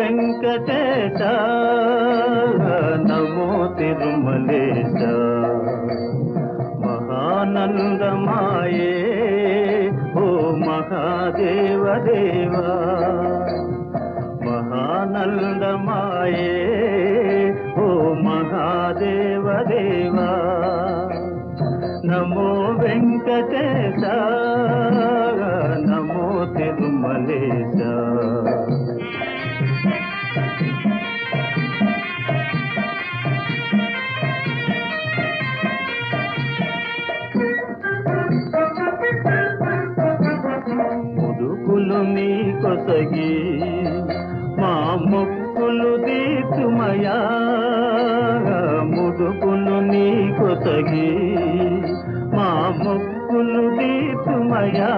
వెంకటేశ నమో తిరుమలేశ మహానందమాయే ఓ మహాదేవ దేవా మహానందమాయే ఓ మహాదేవ దేవా నమో వెంకటేశ నమో తిరుమలేశ ముదుకులు నీ కొసగి మా మొక్కులు తీర్చుమయా ముదుకులు నీ కొసగి మా మొక్కులు తీర్చుమయా